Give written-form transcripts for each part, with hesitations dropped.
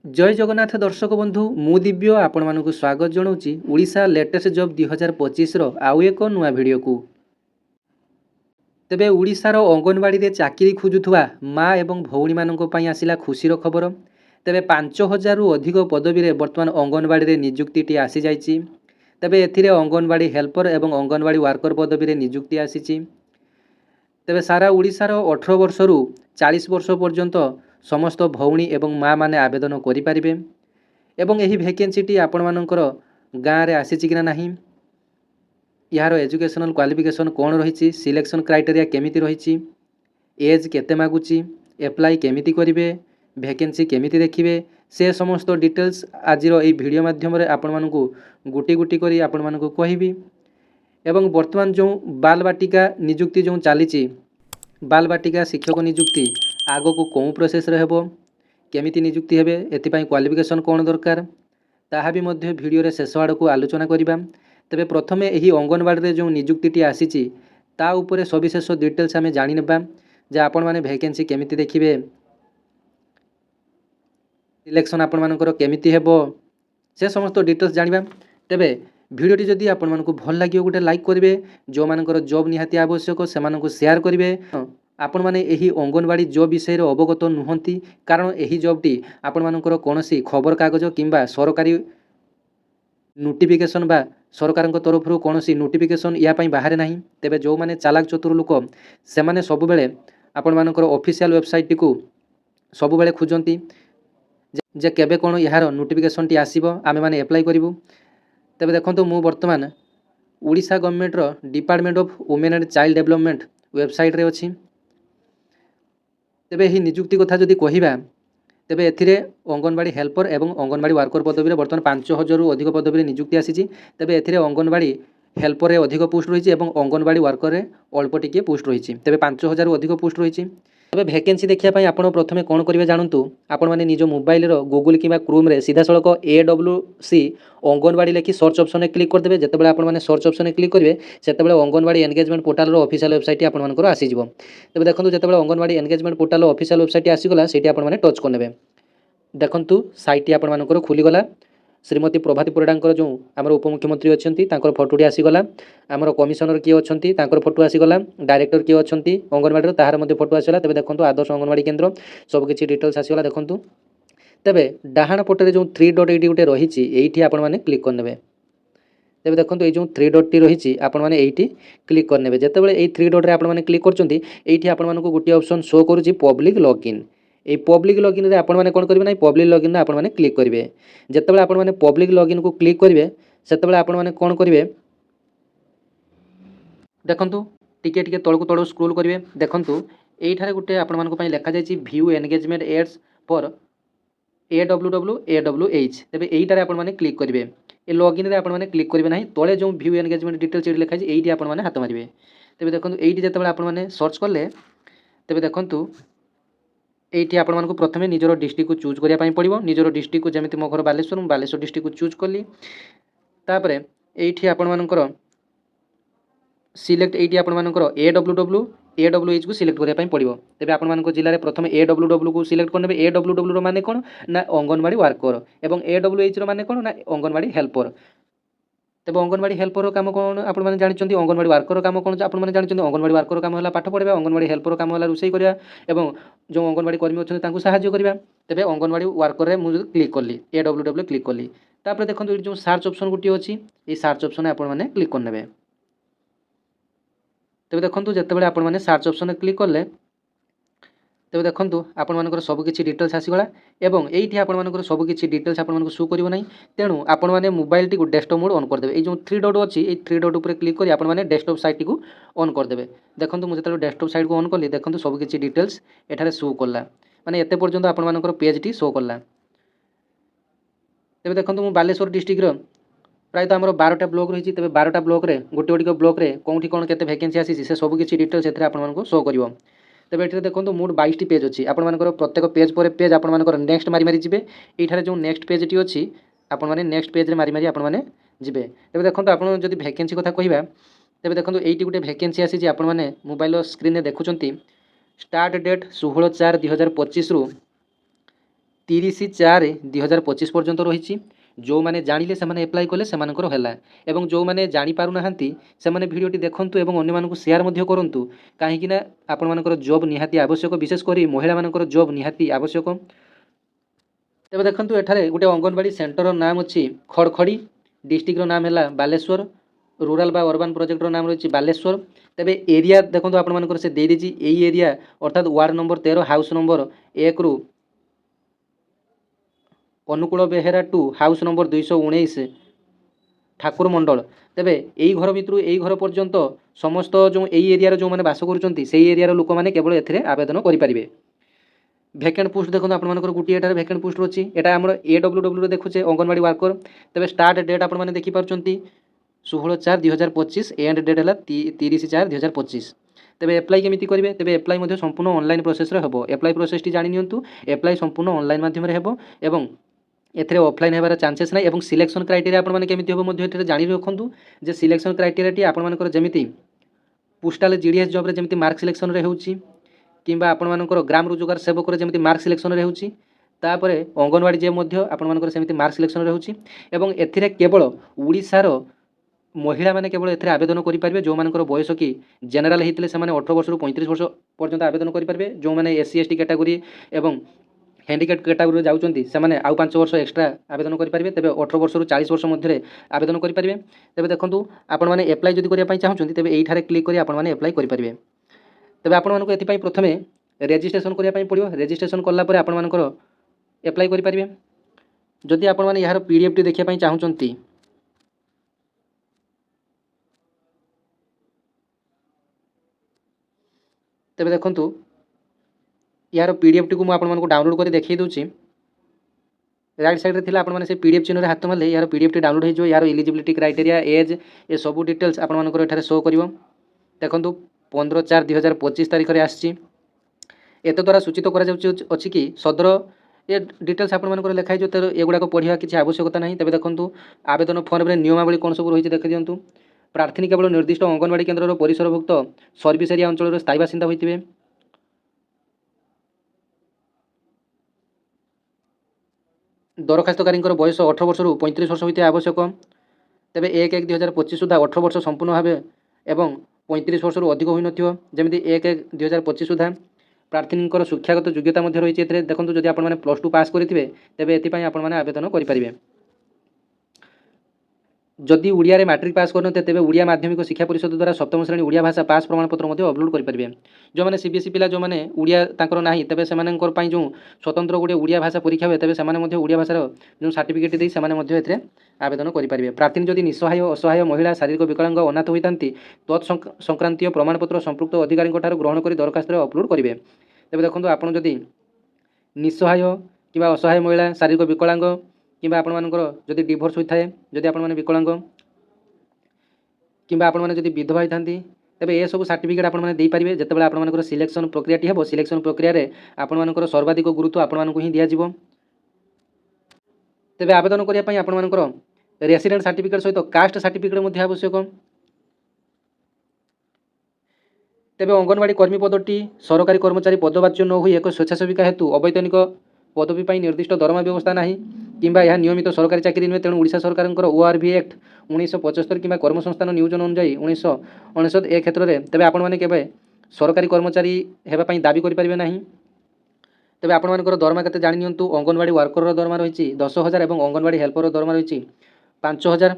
जय जगन्नाथ दर्शक बंधु मु दिव्य आपण मानक स्वागत जनाऊँगी ओडिशा लेटेस्ट जॉब 2025 आउ एक नुआ भिडियो को। तेबे ओडिशार अंगनवाड़ी रे चाकरी खोजुवा माँ एवं भौणी मानक पई आसिला खुशीर खबर। तेबे 5000 रु अधिक पदवी रे वर्तमान अंगनवाड़ी रे नियुक्ति आसी जाइछि। तेबे एथिरे अंगनवाड़ी हेल्पर एवं अंगनवाड़ी वर्कर पदवी रे नियुक्ति आसीछि। तेबे सारा ओडिशार 18 वर्ष रु 40 वर्ष पर्यंत समस्त भौणी एवं माँ माने आवेदन करें एवं यही वैकेंसी आपण मानकर गाँव में आसी कि ना, यार एजुकेशनल क्वालिफिकेशन कौन रही, सिलेक्शन क्राइटेरिया केमिति रही, एज केते मागुची, एप्लाई केमिति करेंगे, वैकेंसी केमिति देखिए, से समस्त डिटेल्स आज ये वीडियो माध्यम आपण मानकु गुटी गुटी करी आपण मानकु कहबी। एवं वर्तमान जो बाल बाटिका नियुक्ति जो चली, बाल बाटिका शिक्षक नियुक्ति आग को कौन प्रोसेस हेबो, केमिति नियुक्ति हेबे, एथिपाई क्वालिफिकेशन कौन दरकार ताहा भी मध्य वीडियो रे शेष आड़ को आलोचना करिबा। तेबे प्रथमे एही अंगनवाड़ी रे जो नियुक्ति आसीची ता उपरे सविशेष डिटेल्स आमे जानि नेबा जे आपण माने वैकेंसी केमिति देखिबे, सिलेक्शन आपण मानकर केमिति हेबो, से समस्त डिटेल्स जानिबा। तेबे भिडियोटी जदि आपण मानकु भल लागियो गोटे लाइक करिवे, जो मानकर जॉब निहाती आवश्यक से मानकु शेयर करिवे। आपण माने एही अंगनवाड़ी जॉब विषय रे अवगत नुहंती, कारण एही जॉबटी आपण मानकर कोनोसी खबर कागज किंबा सरकारी नोटिफिकेशन बा सरकार तरफ कौन नोटिफिकेशन या बाहर ना। तेबे जो माने चालाक चतुर लोक से माने सब बेले आपण मानकर ऑफिशियल वेबसाइट को सब बेले खोजती जे केबे कौन यार नोटिफिकेशन टी आसीबो आमे माने अप्लाई करिवु। तेबे देखंतु मु वर्तमान ओडिशा गवर्नमेंट रो department of women and child development website रे अछि। तेबे ही नियुक्ति कथा जदि कहिबा तेबे एथिरे अंगनवाड़ी हेल्पर एवं अंगनवाड़ी वर्कर पदवी बर्तमान 5000 रु अधिक पदवी नियुक्ति आसी। तेबे एथिरे अंगनवाड़ी हेल्पर अधिक पोस्ट रही और अंगनवाड़ी वर्कर रे अल्प टिके पोस्ट रही। तेबे 5000 रु अधिक पोस्ट रही। तेबे वैकेंसी देखिया आपण प्रथमे कौन करेंगे जानतु, आपण माने निज मोबाइल रो गूगल किंबा क्रोम रे सीधा सड़क AWC अंगनवाड़ी लेखि सर्च ऑप्शन में क्लिक करदेवे। जितेबाला आपण माने सर्च ऑप्शन में क्लिक करेंगे सेतेबेले अंगनवाड़ी एंगेजमेंट पोर्टाल रो ऑफिशियल वेबसाइट आपण मानकर आसीजिवो। तेबे देखंतु जेतेबेले अंगनवाड़ी एंगेजमेंट पोर्टाल रो ऑफिशियल वेबसाइट आसीगला सेठी आपण माने टच करनेबे। देखंतु साइट आपण मानकर खुलीगला। श्रीमती प्रभाती परिडांकर जो आमर उपमुख्यमंत्री अच्छी फोटोटी आसीगला, आमर कमिशनर किए अच्छी फोटो आसीगला, डायरेक्टर किए अच्छी अंगनवाड़ी ताहार मध्य फोटो आसला। तेबे देखंतु आदर्श अंगनवाड़ी केन्द्र सबकिछि डिटेल्स आसीगला देखंतु। तेबे डाहाण पटे जो 3 डॉट एटी गोटे रही एठी आपण माने क्लिक करनेबे। तेबे देखंतु ए जो 3 डॉट टी रही आपण माने एठी क्लिक करनेबे। जेतेबेले ए 3 डॉट रे आपण माने क्लिक करचंती एठी आपण मानको गोटे ऑप्शन शो करूची पब्लिक लॉगिन। ये पब्लिक लॉगिन रे आपण माने कोन करिवे ना, पब्लिक लॉगिन रे आपण माने क्लिक करिवे। जेतेबेले आपण माने पब्लिक लॉगिन को क्लिक करिवे सेतेबेले आपण माने कोन करिवे देखंतु टिके टिके तळको तळ स्क्रॉल करिवे। देखंतु एठारे गोटे आपण मानको पई लिखा जायछि view engagement ads for AWWH। तेबे एइटारे आपण माने क्लिक करिवे। ए लॉगिन रे आपण माने क्लिक करिवे नाही, तळे जो व्यू एंगेजमेंट डिटेल्स एठी लिखा जायछि एइठी आपण माने हाथ मारिवे। तेबे देखंतु एइठी जेतेबेले आपण माने सर्च करले तेबे देखंतु एठी आपण मानको प्रथमे निजरो डिस्ट्रिक्ट को चूज करिया पई पड़िबो। निजरो डिस्ट्रिक्ट को जेमिति मो घर बालेश्वर, बालेश्वर डिस्ट्रिक्ट को चूज कली। तापरे एठी आपण मानकर सिलेक्ट एठी आपण मानकर AWH को सिलेक्ट करिया पई पड़िबो। तेबे आपण मानको जिल्ला रे प्रथमे AWW को सिलेक्ट करनेबे। AWW रो माने कोन ना अंगनवाड़ी वर्कर एवं AWH रो माने कोन ना अंगनवाड़ी हेल्पर। तेबे अंगनवाड़ी हेल्पर काम कौन आपण माने जानिचंती, अंगनवाड़ी वर्कर काम कौन आपण माने जानिचंती। अंगनवाड़ी वर्कर काम होला पाठ पढ़ाइबा, अंगनवाड़ी हेल्पर काम होला रोषेई करिया एवं जो अंगनवाड़ी कर्मी अच्छे तांको सहाय्य करिबा। तेबे अंगनवाड़ी वर्कर रे मु क्लिक करली, AWW क्लिक करली। तापर देखंतु जो सर्च ऑप्शन गुटी अछि ए सर्च ऑप्शन आपण माने क्लिक करनेबे। तेबे देखंतु जेतेबेले आपण माने सर्च ऑप्शन में क्लिक करले तेबे देखंतु आपण मानकर सब किछि डिटेल्स आसीगला एवं एइठी आपण मानकर सब किछि डिटेल्स आपण मानको शो करिवो नै। तेणु आपण माने मोबाइल टी को डेस्कटॉप मोड ऑन कर देबे। ए जो 3 डॉट अछि ए 3 डॉट ऊपर क्लिक करी आपण माने डेस्कटॉप साइट को ऑन कर देबे। देखंतु मु जेतेबेले डेस्कटॉप साइट को ऑन करली देखंतु सब किछि डिटेल्स एठारे शो करला, माने एते पर्यंत आपण मानकर पेज टी शो करला। तेबे देखंतु मु बालेश्वर डिस्ट्रिक्ट रो प्रायतः आमर 12टा ब्लॉक रही। तेबे 12टा ब्लॉक रे गोटे गोटे ब्लॉक रे कोठी कोन केते वैकेंसी आसी से सब किछि डिटेल्स एथरे आपण मानको शो करिवो। तेबे एठरे देखंतु मोट 22 टी पेज अछि। आपण मानकर प्रत्येक पेज पर पेज आपण मानकर नेक्स्ट मारी मारी जिबे। एठारे जो नेक्स्ट पेज टी अछि आपण माने नेक्स्ट पेज रे मारी मारी आपण माने जिबे। तेबे देखंतु आपण जदि वैकेंसी कथा कहिबा तेबे देखंतु एइटी गोटे वैकेंसी आसी जे आपण माने मोबाइल स्क्रीन रे देखुचंती। स्टार्ट डेट 16/4/2025 रु 30/4/2025 पर्यंत रही। जो मैंने जानिले से एप्लाई कले से है एवं जो मैंने जापर ना से भिडटी देखूँ और अन्य सेयार करूँ कहीं आपर जॉब निहाती आवश्यक विशेषकर महिला मान जॉब निहाती आवश्यक। तेज देखो एठारे गोटे अंगनवाड़ी सेंटर नाम अच्छी खड़खड़ी डिस्ट्रिक्टर नाम है बालेश्वर रूराल बा अर्बान प्रोजेक्टर नाम रही बालेश्वर। तेज एरिया देखो आपर से देदेजी यही एरिया अर्थात वार्ड नंबर 13 हाउस नंबर 1 रु Anukul Behera to house number 219 Thakur Mandal. तेबे यही घर भितर यही घर पर्यंत समस्त जो यही एरिया जो मैंने बास कर एरिया लोक मैंने केवल एथिरे आवेदन करेंगे। भैकेंट पोस्ट देखो आपर गोटे भैकेंट पोस्ट अच्छी यहाँ आम AWW देखुचे अंगनवाड़ी वर्कर। तेज स्टार्ट डेट आपने देखिपुंट 16/4/2025 एंड डेट है 30/4/2025। तेज एप्लाई केमी करेंगे तेज एप्लाई संपूर्ण ऑनलाइन प्रोसेस रे हेबो। एप्लाई प्रोसेस टी जानि नियंतु एप्लाई संपूर्ण ऑनलाइन माध्यम रे हेबो एवं एथिरे ऑफलाइन हेबार चांसेस ना एवं सिलेक्शन क्राइटेरिया आपण माने केमिति हेबो मध्ये एथिरे जानि रखंतु जे सिलेक्शन क्राइटेरिया टी आपण मानकर जेमिति पोस्टाल जीडीएस जॉब रे जेमिति मार्क सिलेक्शन रे होउची किंबा आपण मानकर ग्राम रोजगार सेवक रे जेमिति मार्क सिलेक्शन रे होउची तापरे अंगनवाड़ी जे मध्ये आपण मानकर सेमिति मार्क सिलेक्शन रे होउची एवं एथिरे केवल ओडिसा रो महिला माने केवल एथिरे आवेदन करि पारबे। जो मानकर बयस की जनरल हेतिले से माने 18 वर्ष रु 35 वर्ष पर्यंत आवेदन करि पारबे। जो माने SC ST कैटेगरी एवं हैंडिकैप कैटेगरी जाउचंती से माने आउ 5 वर्ष एक्स्ट्रा आवेदन करि पारबे। तबे 18 वर्ष रु 40 वर्ष मध्य आवेदन करि पारबे। तबे देखंतु आपण माने एप्लाई जदि करिया पई चाहुचंती तबे एई ठारे क्लिक करि आपण माने एप्लाई करि पारबे। तबे आपण मानको एथि पई प्रथमे रेजिस्ट्रेशन करिया पई पड़ियो। रेजिस्ट्रेशन करला परे आपण मानकर एप्लाई करि पारबे। जदि आपण माने यार PDF टी देखिया पई चाहुचंती तबे देखंतु यार PDF टी को मु आपण मानको डाउनलोड करि देखै दोची। राइट साइड रे थिला आपण माने से PDF चिन्ह रे हाथ मारले यार PDF टी डाउनलोड हो जो यार एलिजिबिलिटी क्राइटेरिया एज ए सब डिटेल्स आपण मानकर एठारे शो करिवो। देखंतु 15/4/2025 तारिख रे आछि। एत द्वारा सूचित करा जाउची अछि कि सदर ए डिटेल्स आपण मानकर लिखाइ जो तर एगुडा को पढिया किछि आवश्यकता नाही। तबे देखंतु आवेदन फॉर्म रे नियमावली कोन सब रहिछि देखि दियंतु। प्रार्थी केवल निर्दिष्ट अंगनवाड़ी केन्द्र परिसरभुक्त सर्विस एरिया अंचल स्थायी बासिंदा होइतिबे। दरखास्तकारी बयस 18 वर्ष रु 35 वर्ष होइते आवश्यक। तेबे 1/1/2025 सुधा 18 वर्ष संपूर्ण भावे एवं 35 वर्ष रु अधिक होई नथियो। जेमिति 1/1/2025 सुधा प्रार्थी शिक्षागत योग्यता मध्य रही है। देखो जदि आपण माने +2 पास करेंगे तेज एपाई आपण माने आवेदन करेंगे। जदि ओडिया रे मैट्रिक पास करते तेज ओडिया माध्यमिक शिक्षा परिषद द्वारा सप्तम श्रेणी ओडिया भाषा पास प्रमाणपत्र अपलोड करेंगे। जो मैंने CBSE पिला जो मैंने ओडिया तांकर नाही तेबे सेमानकर पई जो स्वतंत्र गोटे ओडिया भाषा परीक्षा हुए तेबे सेमाने मध्ये ओडिया भाषार जो सर्टिफिकेट दे सेमाने मध्ये एथिरे आवेदन करेंगे। प्रार्थी जदि निसहाय असहाय महिला शारीरिक विकलांग अनाथ होइतांती तत्संक्रांतीय प्रमाणपत्र संपृक्त अधिकारी ग्रहण कर दरखास्त अपलोड करेंगे। तेबे देखो आपन जदि निसहाय कि असहाय महिला शारीरिक विकलांग कि आपण मानकर जदि डिवोर्स होता है जदि आपण माने विकलांग कि आपण माने जदि विधवा होता तेबे ए सब सर्टिफिकेट आपण माने दे पारिबे। जेतेबेले आपण मानकर सिलेक्शन प्रक्रियाटी हेबो सिलेक्शन प्रक्रिया रे आपण मानकर सर्वाधिक गुरुत्व आपण मानकु ही दिया जिवो। तेबे आवेदन करिया पई आपण मानकर रेसिडेंट सर्टिफिकेट सहित कास्ट सर्टिफिकेट मध्ये आवश्यक। तेबे अंगनवाड़ी कर्मी पदटी सरकारी कर्मचारी पदबाच्य न होई एक स्वेच्छासेविका हेतु अवैतनिक पदवी पर निर्दिष्ट दरमा व्यवस्था ना कि नियमित सरकारी चाकरी नुहे। तेणु ओडिशा सरकार ORV एक्ट 1975 कि कर्मसंस्थान नियोजन अनुजाई 1999 ए क्षेत्र में तेज आपण मैंने केवे सरकारी कर्मचारी होगापी दाबी करेंगे ना। तेज आपण मानकर दरमा केते जानि नियंतु। अंगनवाड़ी वर्कर दरमा रही 10,000 और अंगनवाड़ी हेल्पर दरमा रही 5,000।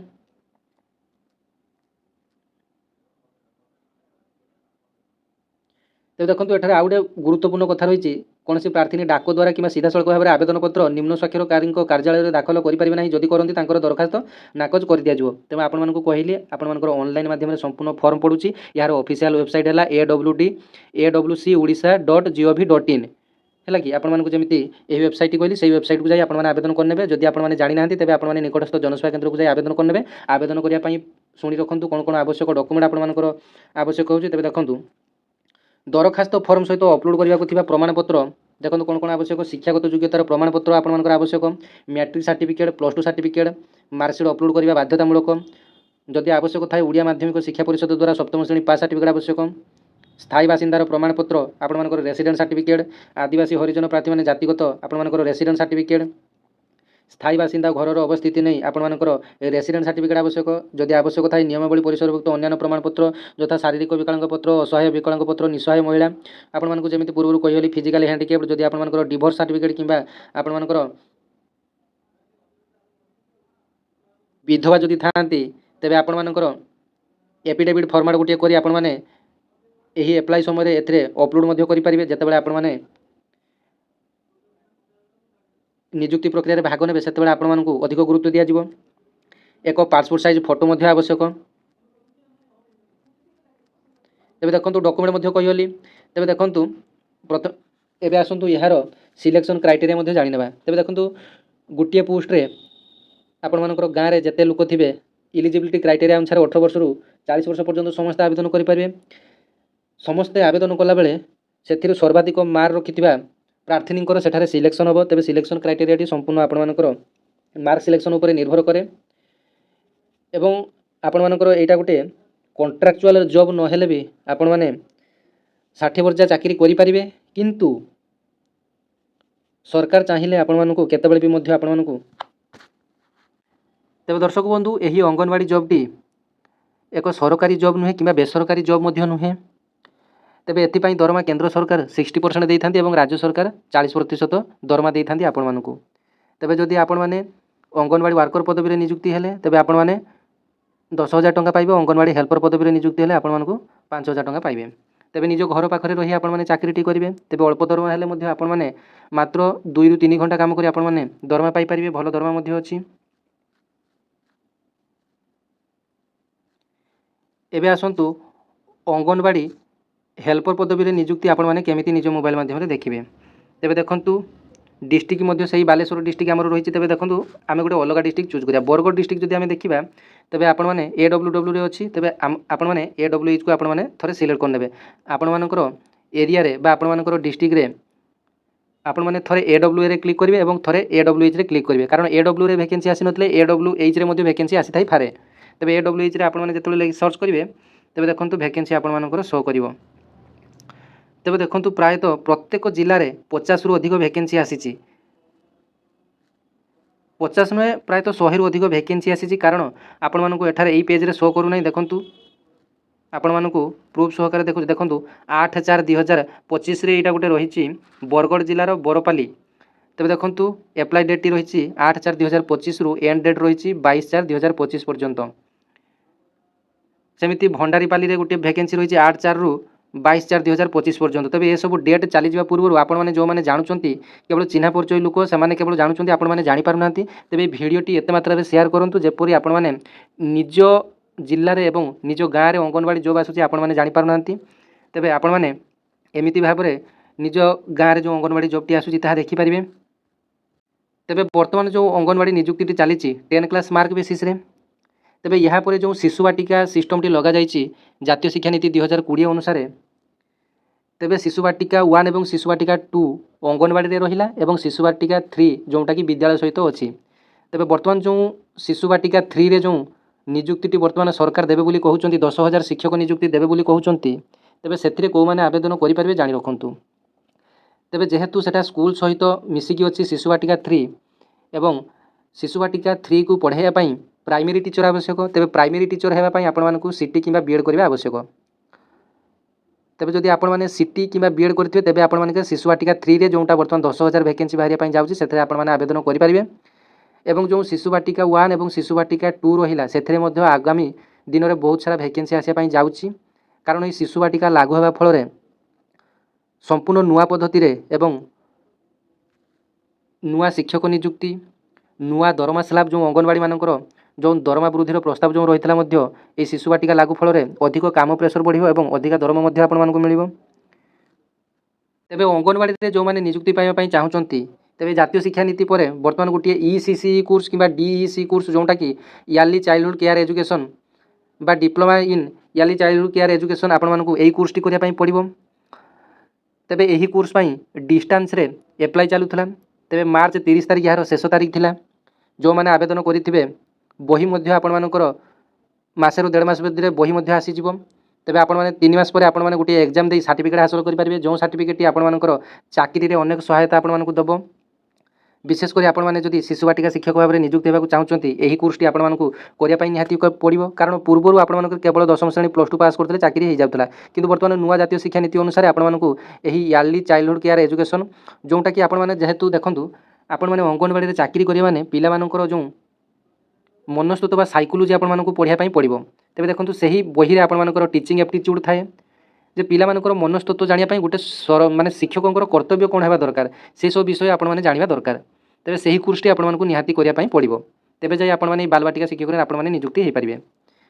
तेज देखो एठारे आउ गोटे गुरुत्वपूर्ण कथा रही कौन प्रार्थी डाक द्वारा कि सीधा सड़क भाव में आवेदन पत्र निम्न स्वाक्षरकारी कार्यालय में दाखल करेंगे ना। जदि करती दरखास्त नाकच कर दि जाव। तेज आपण मानक कहली आपर ऑनलाइन माध्यम संपूर्ण फॉर्म पड़ुची। यार ऑफिशियल वेबसाइट है awd.awc.odisha.gov.in है कि आपको जमी यही वेबसाइट कहली से वेबसाइट को जाए आप आवेदन करने। जदि आपने जानी ना तेज आप निकटस्थ जनसेवा केन्द्र को जाए आवेदन करने। आवेदन करने शुणी रखु कौन कौन आवश्यक डॉक्यूमेंट आपर आवश्यक होती। तेज देखूँ दरखास्त फॉर्म सहित अपलोड करने प्रमाणपत्र देखो कौन कौन आवश्यक। शिक्षागत योग्यतार प्रमाणपत्र आपर आवश्यक। Matric certificate +2 certificate marksheet upload करने बाध्यतामूलक। जदि आवश्यक थाए ओडिया माध्यमिक शिक्षा परिषद द्वारा सप्तम श्रेणी पास सर्टिफिकेट आवश्यक। स्थायी बासिंदार प्रमाणपत्र आपणमानकर रेसिडेंट सर्टिफिकेट आदिवासी हरिजन प्रार्थी मैंने जातिगत आपणमानकर रेसिडेंट सर्टिफिकेट स्थायी बासिंदा घर अवस्थिति नहीं आपणमानकर रेसिडेंट सर्टिफिकेट आवश्यक जदि आवश्यक थाए नियमावली परिसरभुक्त अन्य प्रमाणपत्र यथा शारीरिक विकलांग पत्र असहाय विकलांग पत्र निसहाय महिला आपको जमी पूर्व कही फिजिकल हैंडिकेप जदि आपणमानकर डिवोर्स सर्टिफिकेट किंबा आपणमानकर विधवा जदि थांती तेबे आपणमानकर एफिडेविट फॉर्मेट गोटे करी आपण माने यही एप्लाई समय एथिरे अपलोड मध्य करि परिबे जेतेबेले आपण माने नियुक्ति प्रक्रिया रे भाग नेबे सेतेबेले आपण मानकु अधिक गुरुत्व दिया जिवो। एक पासपोर्ट साइज फोटो मध्य आवश्यक। तेबे देखंतु डॉक्यूमेंट मध्य कहियोली तेबे देखंतु प्रथम एबे आसंतु यार सिलेक्शन क्राइटेरिया मध्य जानि नेबा। तेबे देखंतु गुटिए पोस्ट रे आपण मानकर गाँ रे जेते लोक थिबे इलिजिबिलिटी क्राइटेरिया अनुसार 18 वर्ष रु 40 वर्ष पर्यंत समस्त आवेदन करि परिबे। समस्ते आवेदन कला बेले से सर्वाधिक मार्क रखिथिबा प्रार्थीनिकर सेठारे सिलेक्शन हम तेज सिलेक्शन क्राइटेरिया संपूर्ण आपणमानकर मार्क सिलेक्शन उपर निर्भर करे एवं आपणमानकर एटा गोटे कॉन्ट्रैक्चुअल जॉब नहेले भी आपण माने 60 वर्ष चाकरी करि परिबे किंतु सरकार चाहिए आपणमानकु केतेबेले भी मध्य आपणमानकु। तेज दर्शक बंधु यही अंगनवाड़ी जॉबटी एक सरकारी जॉब नुहे कि बेसरकारी जॉब मध्य नुहे। तेबे एथिपाई दरमा केंद्र सरकार 60% देइथांती एवं राज्य सरकार 40% दरमा देइथांती आपण मानकु। तेबे जदि आपण माने अंगनवाड़ी वर्कर पदवी रे नियुक्ति हेले तेबे आपण माने 10,000 टंका पाइबे। अंगनवाड़ी हेल्पर पदवी रे नियुक्ति हेले आपण मानकु 5,000 टंका पाइबे। तेबे निज घर पाखरे रही आपण माने चाकरीटी करिवे तेबे अल्प दरमा हेले मध्य आपण माने मात्र 2 रु 3 घंटा काम करी आपण माने दरमा पाइ परिबे। भलो दरमा मध्य अछि। एबे आसंतु अंगनवाड़ी हेल्पर पदवी रे नियुक्ति आपण माने केमिति निज मोबाइल माध्यम रे देखिबे। तेबे देखंतु डिस्ट्रिक्ट मध्य सही बालेश्वर डिस्ट्रिक्ट आमर रही तेबे देखंतु आमे गोटे अलग डिस्ट्रिक्ट चूज करिया। बरगढ़ डिस्ट्रिक्ट जदि आमे देखिबा तेबे आपण माने AWW रे अछि तेबे आपण माने AWH को आपण माने थरे सिलेक्ट कर नेबे। आपण मानकर एरिया रे बा आपण मानकर डिस्ट्रिक्ट रे आपण माने थरे AWA रे क्लिक करिवे एवं थरे AWH रे क्लिक करिवे कारण AW रे वैकेंसी आसी नथले AWH रे मध्य वैकेंसी आसी थाई फारे। तेबे AWH रे आपण माने जेतले सर्च करिवे तेबे देखंतु वैकेंसी आपण मानकर शो करिवो। तेबे देखंतु प्रायतः प्रत्येक जिले में 50 रु अधिक वैकेंसी आसी 50 नुहे प्रायतः 100 रु अधिक वैकेंसी आसी कारण आपण मानकु एठारे एई पेज रे शो करू नै। देखंतु आपण मानकु प्रूफ सहकार देखु देखंतु 8/4/2025 रे एटा गोटे रहिछि बरगढ़ जिल्लार बरपाली। तेबे देखंतु एप्लाई डेट रहिछि 8/4/2025 रु एंड डेट रहिछि 22/4/2025 पर्यंत। सेमिति भंडारीपाली रे गोटे वैकेंसी रहिछि 8/4 रु 22/4/2025 पर्यंत। तेबे ये सब डेट चली जा पूर्व आपण माने जो माने जानुचंती केवल चिन्हा परिचय लोक से माने केवल जानुचंती आपण माने जानि पारुनांती। तेबे भिडियोटी एते मात्रा रे शेयर करंतु जेपरि आपण माने निज जिल्ला रे एवं निज गाँ रे अंगनवाड़ी जॉब आसुची आपण माने जानि पारुनांती। तेबे आपण माने एमिति भाबरे निज गाँ रे जो अंगनवाड़ी जॉबटी आसुची ताहा देखि परिबे। तेबे वर्तमान जो अंगनवाड़ी नियुक्ति चली 10 क्लास मार्क बेसिस रे। तेबे यहाँ पर जो शिशु बाटिका सिस्टमटी लगा जाइए जातीय शिक्षा नीति 2020 अनुसार तेबे शिशु बाटिका 1 एवं शिशु बाटिका 2 अंगनवाड़ी रे रहिला एवं शिशु बाटिका 3 जोटा कि विद्यालय सहित अच्छी। तेबे वर्तमान जो शिशु बाटिका 3 रे जो नियुक्ति वर्तमान सरकार देबे बोली कहउचंती 10,000 शिक्षक नियुक्ति देबे बोली कहउचंती। तेबे सेथिरे को माने आवेदन करि परिबे जानि रखंतु। तेबे जेहेतु सेटा स्कूल सहित मिसिकी अच्छी शिशु बाटिका 3 एवं शिशु बाटिका 3 को पढ़ाइया पई प्राइमरी टीचर आवश्यक। तेबे प्राइमरी टीचर हेबा पई आपण मानकु सीटी किंबा बीएड करबा आवश्यक। तेबे जदि आपण माने सीटी किंबा बीएड करथिबे तेबे आपण माने शिशु बाटिका 3 रे जोटा वर्तमान 10,000 वैकेंसी बाहरिया पई जाउची सेथरे आपण माने आवेदन करि परिबे। एवं जो शिशु बाटिका 1 एवं शिशु बाटिका 2 रहिला सेथरे मध्ये आगामी दिन रे बहुत सारा वैकेंसी आसिया पई जाउची कारण ए शिशु बाटिका लागू हेबा फल रे संपूर्ण नुआ पद्धति रे एवं नुआ शिक्षक नियुक्ति नुआ दरमा स्लैब जो अंगनवाड़ी मानकर जो दरमा वृद्धि प्रस्ताव जो रही है शिशु बाटिका लागू फल अधिक काम प्रेसर बढ़ियो एवं अधिक दरमा आपण मानकु मिलिबो। तेबे अंगनवाड़ी जो माने नियुक्ति पाइबा पई चाहुचंती तेबे जातीय शिक्षा नीति पर वर्तमान गोटे ECC कोर्स किंबा DEC कोर्स जोटा कि इयरली चाइल्डहुड केयर एजुकेशन बा diploma in yearly childhood care education आपण मानकु एई कोर्स टी करिया पई पड़िबो। तेबे एही कोर्स पई डिस्टेंस रे एप्लाई चालुथला। तेबे मार्च 30 तारिख यार शेष तारिख थिला। जो माने आवेदन करिथिबे बही मध्य आपण मानकर मासेरु 1.5 मास भितर बही मध्य आसी जिवो। तेबे आपण माने 3 मास पर आपण माने गोटे एग्जाम दे सर्टिफिकेट हासिल करि परिबे जो सर्टिफिकेट आपण मानकर चाकरी रे अनेक सहायता आपण मानकु दबो। विशेषकर आपण मैंने जदि शिशु बाटिका शिक्षक भाव में नियुक्ति होगा चाहते यही कोर्सटी आपको करने निहाती पड़ो कारण पूर्व आप केवल 10वीं श्रेणी +2 पास करते चाकरी हो जाता कि बर्तमान नुआ जातीय शिक्षा नीति अनुसार आपको यार्ली चाइल्डहुड केयर एजुकेशन जोटा कि आपने जेहेतु देखूँ आपने अंगनवाड़ी चाकरी करेंगे पिलाମାନଙ୍କର जो मनस्तत्व बा साइकोलोजी आपको पढ़ाई पड़ो तेज देखो से ही बही आपर टीचिंग एप्टीट्यूड थाए जे पिलाମାନଙ୍କର मनस्तत्व जानापी गोटे माने शिक्षकों कर्तव्य कौन होगा दरकार से सब विषय आपने जानवा दरकार तेज से ही कोर्सटी आपको निहाती करने पड़ो तेज जाए आपने बालबाटिका शिक्षक आपने नियुक्ति हो पारे।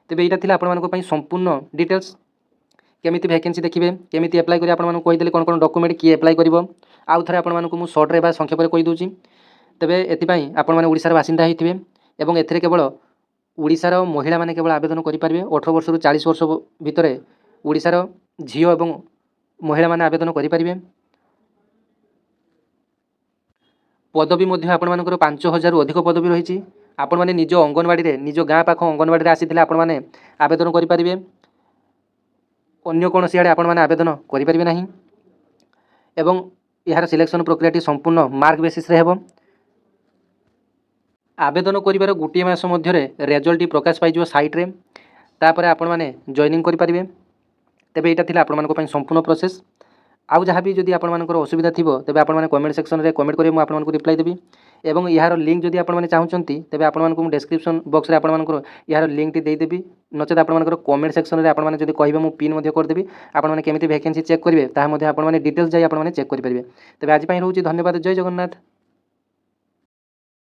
तेज यहाँ आपंप संपूर्ण डिटेल्स केमी वैकेंसी देखिए केमी एप्लाई करेंगे आपको कहीदेली कौन कौन डॉक्यूमेंट किए एप्लाई कर आउ थे आपको सर्ट्रे संक्षेप कहीदे तेज एपाई आपने ओडिशार बासिंदा होते एवं एथिरे केवल ओडिशार महिला माने केवल आवेदन करेंगे 18 वर्ष 40 वर्ष भितर ओडिशार झील और महिला माने आवेदन करेंगे। पदवी आपर 5000 अधिक पदवी रही आपण मैंने निज अंगनवाड़ी निज गाँ पाख अंगनवाड़ी आसी आपने आवेदन करेंगे अन्य कौन आड़े आपण आवेदन करेंगे ना एवं यार सिलेक्शन प्रक्रिया संपूर्ण मार्क बेसिस रे हेबो। आवेदन करिवार गोटे मास मध्य रेजल्ट प्रकाश पाइज साइट्रे तापर आपण मैंने जॉइनिंग करेंगे। तेबे यहाँ थिला आपण मानक संपूर्ण प्रोसेस आउ जहाँ भी जदि आपंकर असुविधा थी तेज आपने कमेंट सेक्शन में कमेंट करेंगे मुझे आपको रिप्लाई देवी एवं यार लिंक जदि आपने चाहते तेज आपको डिस्क्रिप्शन बॉक्स में आपंकर यार लिंक टी देदेवी नचेत आपंकर कमेंट सेक्शन में आपने जब कहे मुझे पिन करदेवी आपने केमी वैकेंसी चेक करेंगे ताकि आपने डिटेल्स जाए आपने चेक करेंगे। तेज आज रोचे धन्यवाद। जय जगन्नाथ।